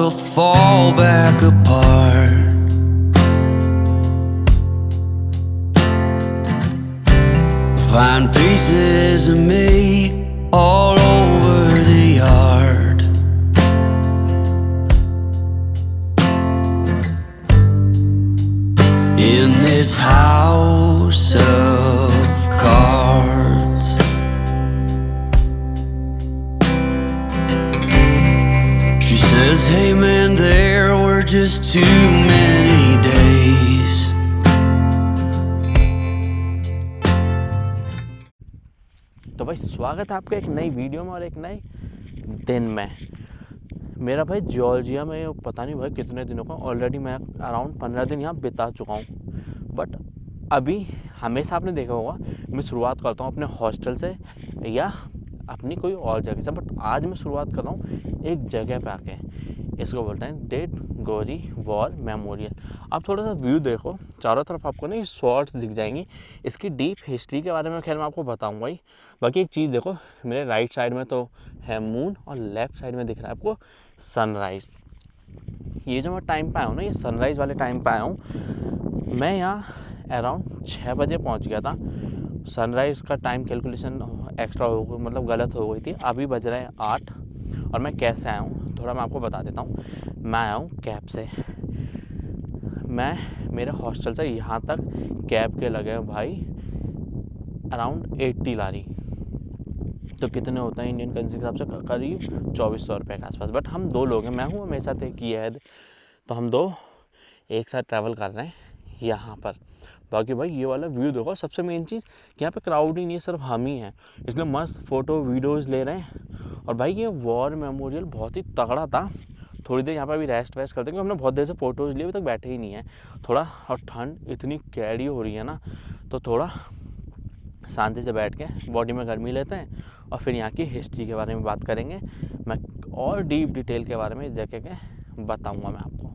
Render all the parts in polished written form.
will fall back apart. Find pieces of me all over the yard. In this house of cards, she says, hey man, there were just too many days. तो भाई स्वागत है आपका एक नई video में और एक नए दिन में। मेरा भाई जॉर्जिया में पता नहीं भाई कितने दिनों का, ऑलरेडी मैं अराउंड 15 दिन यहाँ बिता चुका हूँ। बट अभी हमेशा आपने देखा होगा मैं शुरुआत करता हूँ अपने हॉस्टल से या अपनी कोई और जगह से, बट आज मैं शुरुआत कर रहा हूँ एक जगह पे आके। इसको बोलते हैं डेड गोरी वॉर मेमोरियल। आप थोड़ा सा व्यू देखो, चारों तरफ आपको ना ये शॉर्ट्स दिख जाएंगी। इसकी डीप हिस्ट्री के बारे में खैर मैं आपको बताऊंगा ही। बाकी एक चीज़ देखो, मेरे राइट साइड में तो है मून और लेफ्ट साइड में दिख रहा है आपको सनराइज़। ये जो मैं टाइम पे आया हूँ ना, ये सनराइज़ वाले टाइम पे आया हूँ। मैं यहाँ अराउंड 6 बजे पहुँच गया था। सनराइज़ का टाइम कैलकुलेशन एक्स्ट्रा हो गई, मतलब गलत हो गई थी। अभी बज रहे हैं 8 और मैं कैसे आया हूँ थोड़ा मैं आपको बता देता हूँ। मैं आया हूँ कैब से। मैं मेरे हॉस्टल से यहाँ तक कैब के लगे हैं भाई अराउंड 80 लारी। तो कितने होते हैं इंडियन करेंसी के हिसाब से, करीब 2400 रुपये के आसपास। बट हम 2 लोग हैं, मैं हूँ मेरे साथ एक ये है, तो हम 2 एक साथ ट्रैवल कर रहे हैं यहाँ पर। बाकी भाई ये वाला व्यू देखो, सबसे मेन चीज़ कि यहाँ पे क्राउड ही नहीं है, सिर्फ हम ही हैं, इसलिए मस्त फ़ोटो वीडियोज़ ले रहे हैं। और भाई ये वॉर मेमोरियल बहुत ही तगड़ा था। थोड़ी देर यहाँ पे अभी रेस्ट वेस्ट करते हैं, क्योंकि हमने बहुत देर से फ़ोटोज़ लिए, अभी तक बैठे ही नहीं है थोड़ा। और ठंड इतनी कैडी हो रही है ना, तो थोड़ा शांति से बैठ के बॉडी में गर्मी लेते हैं और फिर यहाँ की हिस्ट्री के बारे में बात करेंगे। मैं और डीप डिटेल के बारे में इस जगह के बताऊँगा मैं आपको।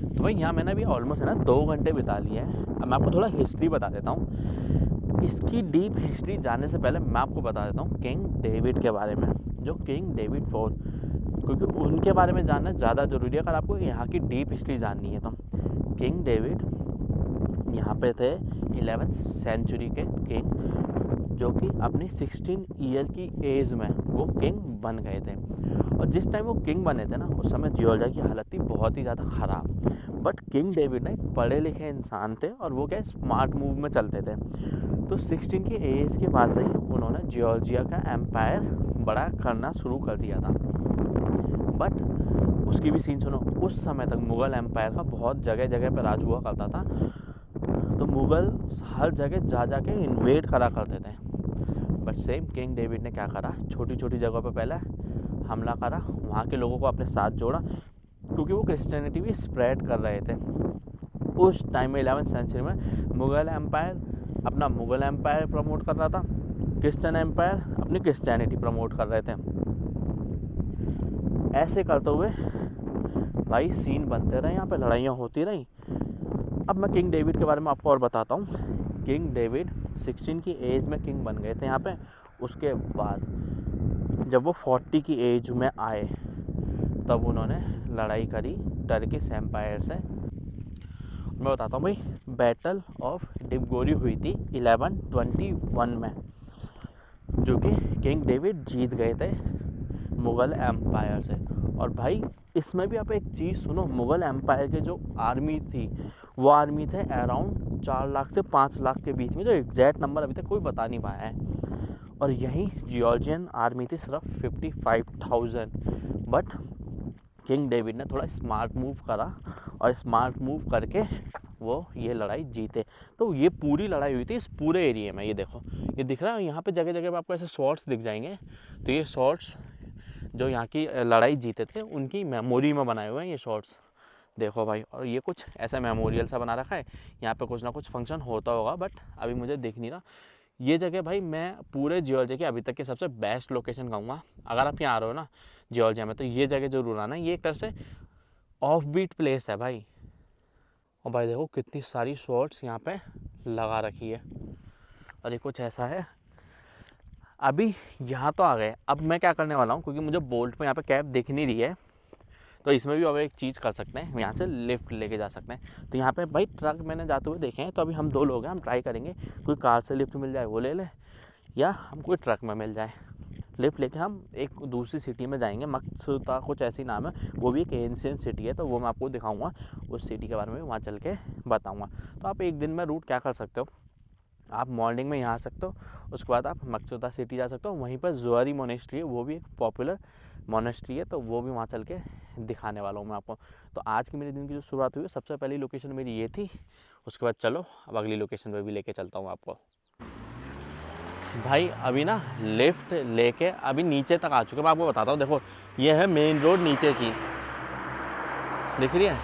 तो भाई यहाँ मैंने अभी ऑलमोस्ट है ना 2 घंटे बिता लिए हैं। अब मैं आपको थोड़ा हिस्ट्री बता देता हूँ। इसकी डीप हिस्ट्री जानने से पहले मैं आपको बता देता हूँ किंग डेविड के बारे में, जो किंग डेविड फोर्थ, क्योंकि उनके बारे में जानना ज़्यादा ज़रूरी है अगर आपको यहाँ की डीप हिस्ट्री जाननी है। तो किंग डेविड यहाँ पे थे 11th सेंचुरी के किंग, जो कि अपनी 16 ईयर की एज में वो किंग बन गए थे। और जिस टाइम वो किंग बने थे ना, उस समय जॉर्जिया की हालत थी बहुत ही ज़्यादा ख़राब। बट किंग डेविड ना एक पढ़े लिखे इंसान थे और वो क्या स्मार्ट मूव में चलते थे। तो 16 की एज के बाद से ही उन्होंने जॉर्जिया का एम्पायर बड़ा करना शुरू कर दिया था। बट उसकी भी सीन सुनो, उस समय तक मुग़ल एम्पायर का बहुत जगह जगह पर राज हुआ करता था। तो मुग़ल हर जगह जा के इन्वेड करा करते थे। बट सेम किंग डेविड ने क्या करा, छोटी छोटी जगहों पे पहले हमला करा, वहाँ के लोगों को अपने साथ जोड़ा, क्योंकि वो क्रिश्चियनिटी भी स्प्रेड कर रहे थे। उस टाइम में 11th सेंचुरी में मुग़ल एम्पायर अपना मुग़ल एम्पायर प्रमोट कर रहा था, क्रिश्चियन एम्पायर अपनी क्रिश्चियनिटी प्रमोट कर रहे थे। ऐसे करते हुए भाई सीन बनते रहे, यहाँ पे लड़ाइयाँ होती रहीं। अब मैं किंग डेविड के बारे में आपको और बताता हूँ। किंग डेविड 16 की एज में किंग बन गए थे यहाँ पे। उसके बाद जब वो 40 की एज में आए, तब उन्होंने लड़ाई करी टर्किश एम्पायर से। मैं बताता हूँ भाई, बैटल ऑफ डिबगोरी हुई थी 1121 में, जो कि किंग डेविड जीत गए थे मुग़ल एम्पायर से। और भाई इसमें भी आप एक चीज़ सुनो, मुग़ल एम्पायर के जो आर्मी थी, वो आर्मी थे अराउंड 4 लाख से 5 लाख के बीच में, जो एग्जैक्ट नंबर अभी तक कोई बता नहीं पाया है। और यहीं जॉर्जियन आर्मी थी सिर्फ 55,000। बट किंग डेविड ने थोड़ा स्मार्ट मूव करा और स्मार्ट मूव करके वो ये लड़ाई जीते। तो ये पूरी लड़ाई हुई थी इस पूरे एरिया में। ये देखो, ये दिख रहा है यहाँ पे जगह जगह पे आपको ऐसे शॉट्स दिख जाएंगे। तो ये शॉट्स जो यहाँ की लड़ाई जीते थे उनकी मेमोरी में बनाए हुए हैं ये शॉट्स, देखो भाई। और ये कुछ ऐसा मेमोरियल सा बना रखा है, यहाँ पे कुछ ना कुछ फंक्शन होता होगा, बट अभी मुझे दिख नहीं रहा। ये जगह भाई मैं पूरे जॉर्जिया की अभी तक की सबसे बेस्ट लोकेशन कहूँगा। अगर आप यहाँ आ रहे हो ना जॉर्जिया में, तो ये जगह ज़रूर आना। ये एक तरह से ऑफ बीट प्लेस है भाई। और भाई देखो कितनी सारी शॉट्स यहाँ पे लगा रखी है। और ये कुछ ऐसा है, अभी यहाँ तो आ गए। अब मैं क्या करने वाला हूँ, क्योंकि मुझे बोल्ट में यहाँ पे कैब दिख नहीं रही है, तो इसमें भी अब एक चीज़ कर सकते हैं, यहाँ से लिफ्ट लेके जा सकते हैं। तो यहाँ पे भाई ट्रक मैंने जाते हुए देखे हैं, तो अभी हम 2 लोग हैं, हम ट्राई करेंगे कोई कार से लिफ्ट मिल जाए वो ले लें, या हम कोई ट्रक में मिल जाए लिफ्ट लेके हम एक दूसरी सिटी में जाएंगे। मकसूदा कुछ ऐसी नाम है, वो भी एक एंशिएंट सिटी है, तो वो मैं आपको दिखाऊंगा, उस सिटी के बारे में वहाँ चल के बताऊँगा। तो आप एक दिन में रूट क्या कर सकते हो, आप मॉर्निंग में यहाँ आ सकते हो, उसके बाद आप मकसूदा सिटी जा सकते हो, वहीं पर जुआरी मोनेस्ट्री है, वो भी एक पॉपुलर मोनेस्ट्री है, तो वो भी वहाँ चल के दिखाने वाला हूँ मैं आपको। तो आज की मेरे दिन की जो शुरुआत हुई है, सबसे पहली लोकेशन मेरी ये थी, उसके बाद चलो अब अगली लोकेशन पे भी लेके चलता हूँ आपको। भाई अभी ना लिफ्ट लेके अभी नीचे तक आ चुके, मैं आपको बताता हूँ। देखो ये है मेन रोड नीचे की, दिख रही है।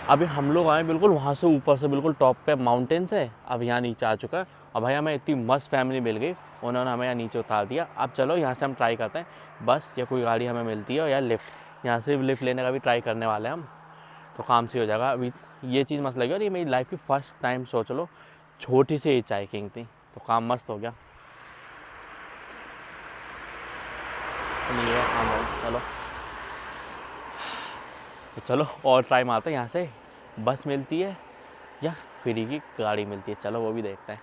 अभी हम लोग आए बिल्कुल वहाँ से ऊपर से, बिल्कुल टॉप पे माउंटेन से, अब यहाँ नीचे आ चुका है। और भाई हमें इतनी मस्त फैमिली मिल गई, उन्होंने हमें यहाँ नीचे उतार दिया। अब चलो यहाँ से हम ट्राई करते हैं बस, या कोई गाड़ी हमें मिलती है या लिफ्ट, यहाँ से लिफ्ट लेने का भी ट्राई करने वाले हैं हम, तो काम से हो जाएगा। अभी ये चीज़ मस्त लगी, और ये मेरी लाइफ की फर्स्ट टाइम, सोच लो छोटी सी हिच हाइकिंग थी, तो काम मस्त हो गया। नहीं है हाँ भाई, चलो तो चलो और ट्राई मारते हैं, यहाँ से बस मिलती है या फ्री की गाड़ी मिलती है, चलो वो भी देखते हैं।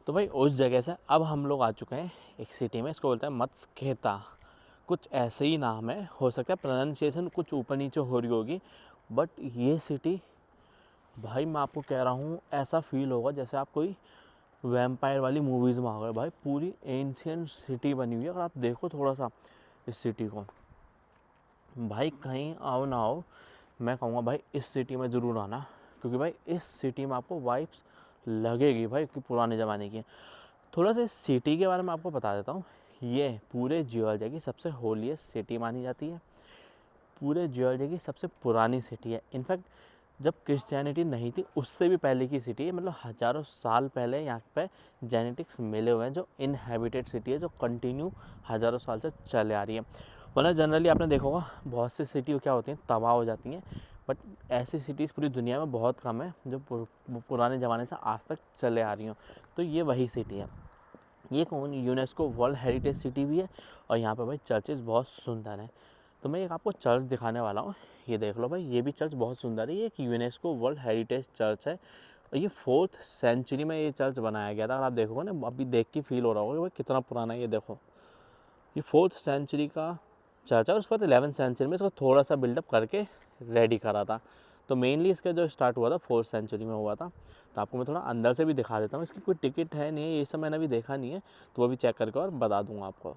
तो भाई उस जगह से अब हम लोग आ चुके हैं एक सिटी में, इसको बोलते हैं मत्स्यखेता, कुछ ऐसे ही नाम है, हो सकता है प्रोनाउंसिएशन कुछ ऊपर नीचे हो रही होगी, बट ये सिटी भाई मैं आपको कह रहा हूँ, ऐसा फील होगा जैसे आप कोई वैम्पायर वाली मूवीज़ में आ गए। भाई पूरी एंशिएंट सिटी बनी हुई है, अगर आप देखो थोड़ा सा इस सिटी को, भाई कहीं आओ ना आओ, मैं कहूँगा भाई इस सिटी में ज़रूर आना, क्योंकि भाई इस सिटी में आपको वाइब्स लगेगी भाई कि पुराने ज़माने की है। थोड़ा सा इस सिटी के बारे में आपको बता देता हूँ, ये पूरे जॉर्जिया की सबसे होलीएस्ट सिटी मानी जाती है, पूरे जॉर्जिया की सबसे पुरानी सिटी है। इनफैक्ट जब क्रिश्चियनिटी नहीं थी उससे भी पहले की सिटी है, मतलब हज़ारों साल पहले यहाँ पे जेनेटिक्स मिले हुए हैं, जो इनहेबिटेड सिटी है, जो कंटिन्यू हज़ारों साल से चले आ रही है। वरना जनरली आपने देखा होगा बहुत सी सिटी क्या होती हैं, तबाह हो जाती हैं, बट ऐसी सिटीज़ पूरी दुनिया में बहुत कम है जो पुराने ज़माने से आज तक चले आ रही हों। तो ये वही सिटी है। ये कौन यूनेस्को वर्ल्ड हेरिटेज सिटी भी है, और यहाँ पे भाई चर्चेज़ बहुत सुंदर हैं। तो मैं एक आपको चर्च दिखाने वाला हूँ, ये देख लो भाई, ये भी चर्च बहुत सुंदर है। ये एक यूनेस्को वर्ल्ड हेरिटेज चर्च है, और ये 4th सेंचुरी में ये चर्च बनाया गया था। अगर आप देखोगे ना, अभी देख के फील हो रहा होगा भाई कितना पुराना है। ये देखो, ये 4th सेंचुरी का चर्च है, और उसके बाद 11th सेंचुरी में इसको थोड़ा सा बिल्डअप करके रेडी करा था। तो मेनली इसका जो स्टार्ट हुआ था 4th सेंचुरी में हुआ था। तो आपको मैं थोड़ा अंदर से भी दिखा देता हूँ। इसकी कोई टिकट है नहीं है, ये सब मैंने अभी देखा नहीं है, तो वो भी चेक करके और बता दूँगा आपको।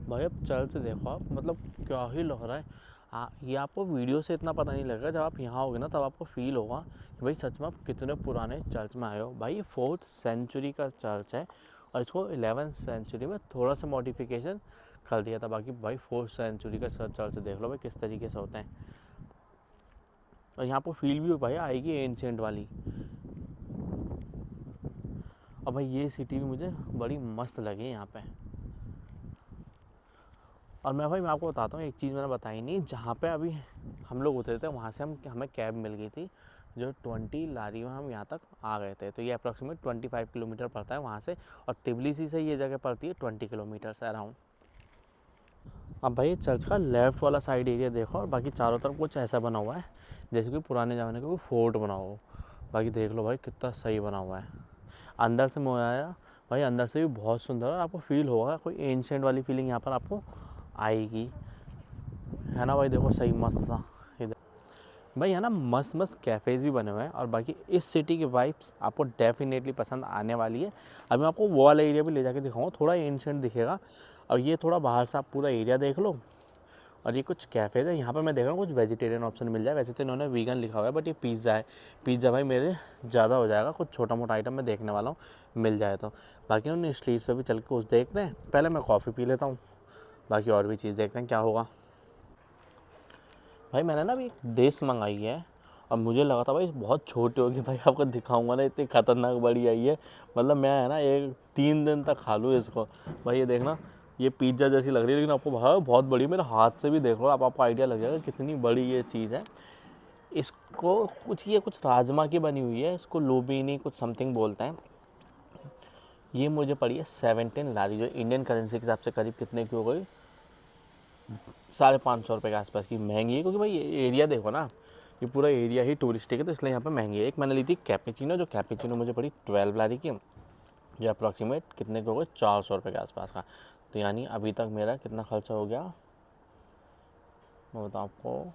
भाई अब चर्च देखो आप, मतलब क्या ही लग रहा है। ये आपको वीडियो से इतना पता नहीं लगेगा, जब आप यहाँ होगे ना तब आपको फील होगा कि भाई सच में आप कितने पुराने चर्च में आए हो। भाई ये 4th सेंचुरी का चर्च है, और इसको 11th सेंचुरी में थोड़ा सा मॉडिफिकेशन कर दिया था। बाकी भाई 4th सेंचुरी का चर्च देख लो भाई किस तरीके से होते हैं, और यहाँ पर फील भी हो भाई आएगी एंशिएंट वाली। और भाई ये सिटी भी मुझे बड़ी मस्त लगी यहाँ पे। और मैं आपको बताता हूँ एक चीज़ मैंने बताई नहीं, जहाँ पे अभी हम लोग उतरे थे वहाँ से हमें कैब मिल गई थी, जो 20 लारी में हम यहाँ तक आ गए थे। तो ये अप्रॉक्सीमेट 25 किलोमीटर पड़ता है वहाँ से, और तिबलिसी से ये जगह पड़ती है 20 किलोमीटर से अराउंड। अब भाई चर्च का लेफ़्ट वाला साइड एरिया देखो, और बाकी चारों तरफ कुछ ऐसा बना हुआ है जैसे कि पुराने ज़माने का कोई फोर्ट बना हो। बाकी देख लो भाई कितना सही बना हुआ है। अंदर से मैं आया भाई, अंदर से भी बहुत सुंदर, और आपको फील होगा कोई एंशिएंट वाली फीलिंग यहाँ पर आपको आएगी, है ना भाई। देखो सही मस्त सा इधर भाई है ना, मस्त मस्त कैफ़ेज़ भी बने हुए हैं। और बाकी इस सिटी की वाइब्स आपको डेफिनेटली पसंद आने वाली है। अभी मैं आपको वो वाला एरिया भी ले जाके दिखाऊंगा, थोड़ा एंशिएंट दिखेगा। और ये थोड़ा बाहर से आप पूरा एरिया देख लो, और ये कुछ कैफ़ेज़ है। यहाँ पे मैं देख रहा हूँ कुछ वेजिटेरियन ऑप्शन मिल जाए, वैसे तो इन्होंने वीगन लिखा हुआ है, बट ये पिज़्ज़ा है। पिज़्ज़ा भाई मेरे ज़्यादा हो जाएगा, कुछ छोटा मोटा आइटम मैं देखने वाला हूँ मिल जाए तो। बाकी उन स्ट्रीट्स पर भी चल के कुछ देखते हैं, पहले मैं कॉफ़ी पी लेता हूँ, बाकी और भी चीज़ देखते हैं क्या होगा। भाई मैंने ना अभी एक डिश मंगाई है और मुझे लगा था भाई बहुत छोटी होगी, भाई आपको दिखाऊंगा ना, इतनी खतरनाक बड़ी आई है। मतलब मैं है ना 3 दिन तक खा लूँ इसको। भाई ये देखना, ये पिज़्ज़ा जैसी लग रही है, लेकिन आपको भाई बहुत बड़ी, मेरे हाथ से भी देख लो आपको आइडिया लग जाएगा कितनी बड़ी ये चीज़ है। इसको कुछ राजमा की बनी हुई है, इसको लोबिनी कुछ समथिंग बोलते हैं। ये मुझे पड़ी है 17 लारी, जो इंडियन करेंसी के हिसाब से करीब कितने की हो गई, 550 रुपये के आसपास की। महंगी है क्योंकि भाई ये एरिया देखो ना, ये पूरा एरिया ही टूरिस्टिक है, तो इसलिए यहाँ पे महंगी है। एक मैंने ली थी कैपेचिनो, जो कैपेचिनो मुझे पड़ी 12 लारी की, जो अप्रॉक्सीमेट कितने के हो गए, 400 रुपये के आसपास का। तो यानी अभी तक मेरा कितना खर्चा हो गया, मैं बताऊँ आपको,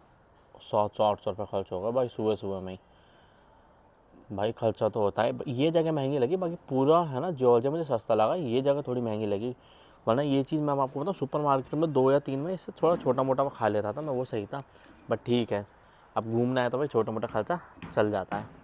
100-800 रुपये खर्च होगा भाई सुबह सुबह में ही। भाई खर्चा तो होता है। ये जगह महंगी लगी, बाकी पूरा है ना जॉर्जिया मुझे सस्ता लगा, ये जगह थोड़ी महंगी लगी। वरना ये चीज़ मैं आपको बताऊँ, सुपर मार्केट में 2 या 3 में इससे थोड़ा छोटा मोटा खा लेता था मैं, वो सही था। बट ठीक है, अब घूमना है तो भाई छोटा मोटा खर्चा चल जाता है।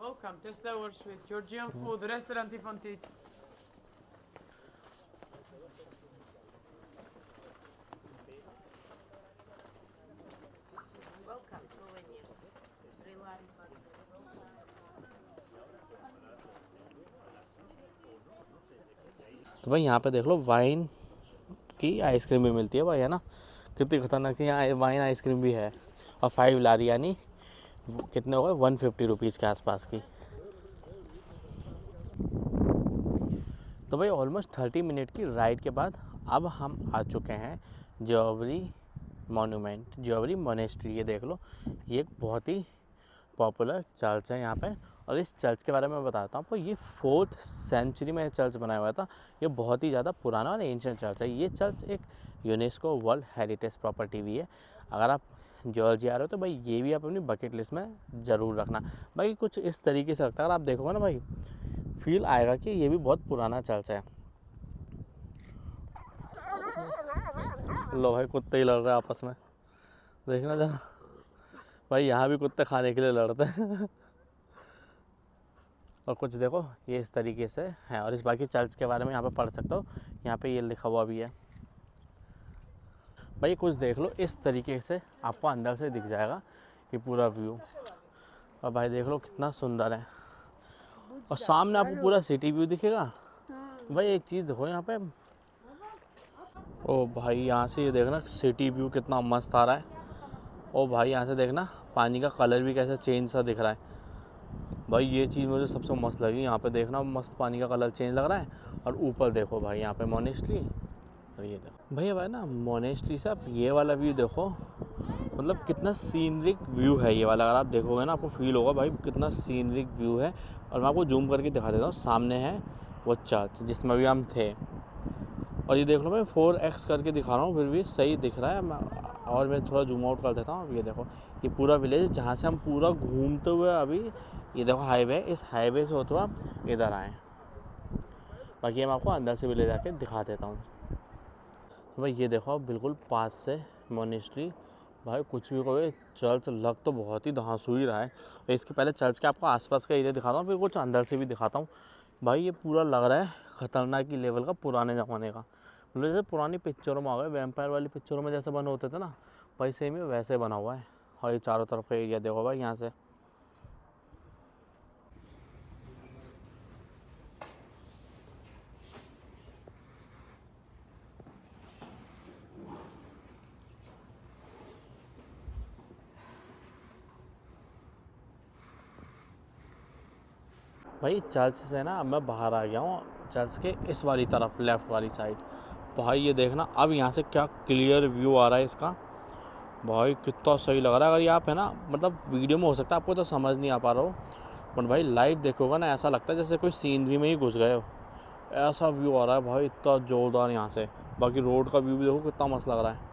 Welcome, taste our sweet Georgian food, restaurant Ifantit. Welcome, souvenirs. Sri Lanka. तो भाई यहाँ पे देख लो वाइन की आइसक्रीम भी मिलती है भाई, है ना, कितनी खतरनाक सी यहाँ वाइन आइसक्रीम भी है। और 5 लारी यानी कितने हो गए, 150 रुपीज़ के आसपास की। तो भाई ऑलमोस्ट 30 मिनट की राइड के बाद अब हम आ चुके हैं जोवरी मॉन्यूमेंट, जोवरी मोनेस्ट्री। ये देख लो, ये एक बहुत ही पॉपुलर चर्च है यहाँ पे। और इस चर्च के बारे में बताता हूँ आपको, ये 4th सेंचुरी में चर्च बनाया हुआ था। ये बहुत ही ज़्यादा पुराना और एंशिएंट चर्च है। ये चर्च एक यूनेस्को वर्ल्ड हेरिटेज प्रॉपर्टी भी है। अगर आप जॉर्जिया आ रहे हो तो भाई ये भी आप अपनी बकेट लिस्ट में ज़रूर रखना। भाई कुछ इस तरीके से लगता है, अगर आप देखोगे ना भाई फील आएगा कि ये भी बहुत पुराना चर्च है। लो भाई कुत्ते ही लड़ रहे हैं आपस में, देखना जरा भाई, यहाँ भी कुत्ते खाने के लिए लड़ते हैं। और कुछ देखो ये इस तरीके से है। और इस बाकी चर्च के बारे में यहाँ पे पढ़ सकते हो, यहाँ पे ये लिखा हुआ भी है। भाई कुछ देख लो इस तरीके से आपको अंदर से दिख जाएगा ये पूरा व्यू। और भाई देख लो कितना सुंदर है, और सामने आपको पूरा सिटी व्यू दिखेगा। भाई एक चीज़ देखो यहाँ पे, ओ भाई यहाँ से ये देखना सिटी व्यू कितना मस्त आ रहा है। ओ भाई यहाँ से देखना पानी का कलर भी कैसा चेंज सा दिख रहा है। भाई ये चीज़ मुझे सबसे मस्त लगी, यहाँ पे देखना मस्त पानी का कलर चेंज लग रहा है। और ऊपर देखो भाई यहाँ पे मोनेस्ट्री, और ये देखो भाई भाई ना मोनेस्ट्री से आप ये वाला व्यू देखो, मतलब कितना सीनरिक व्यू है ये वाला। अगर आप देखोगे ना आपको फील होगा भाई कितना सीनरिक व्यू है। और मैं आपको जूम करके दिखा देता हूँ, सामने है वो चर्च जिसमें भी हम थे। और ये देख लो मैं 4x करके दिखा रहा हूँ, फिर भी सही दिख रहा है। और मैं थोड़ा जूम आउट कर देता हूँ। ये देखो ये पूरा विलेज जहाँ से हम पूरा घूमते हुए अभी, ये देखो हाईवे, इस हाईवे से होते हुए आप इधर आए। बाकी मैं आपको अंदर से भी ले जाके दिखा देता हूँ। तो भाई ये देखो बिल्कुल पास से मोनेस्ट्री। भाई कुछ भी कहो चर्च लग तो बहुत ही धांसू ही रहा है। और इसके पहले चर्च के आपको आसपास का एरिया दिखाता हूँ, फिर कुछ अंदर से भी दिखाता हूँ। भाई ये पूरा लग रहा है ख़तरनाक की लेवल का, पुराने ज़माने का। मतलब जैसे पुरानी पिक्चरों में आ गए, वैम्पायर वाली पिक्चरों में जैसे बने होते थे ना, भाई सेम ही वैसे बना हुआ है। और ये चारों तरफ का एरिया देखो भाई यहाँ से। भाई चर्च से ना अब मैं बाहर आ गया हूँ, चर्च के इस वाली तरफ लेफ़्ट वाली साइड। भाई ये देखना अब यहाँ से क्या क्लियर व्यू आ रहा है इसका। भाई कितना सही लग रहा है। अगर ये आप है ना, मतलब वीडियो में हो सकता है आपको तो समझ नहीं आ पा रहा हो, बट भाई लाइव देखोगे ना ऐसा लगता है जैसे कोई सीनरी में ही घुस गए हो, ऐसा व्यू आ रहा है भाई, इतना ज़ोरदार यहाँ से। बाकी रोड का व्यू भी देखो कितना मस्त लग रहा है।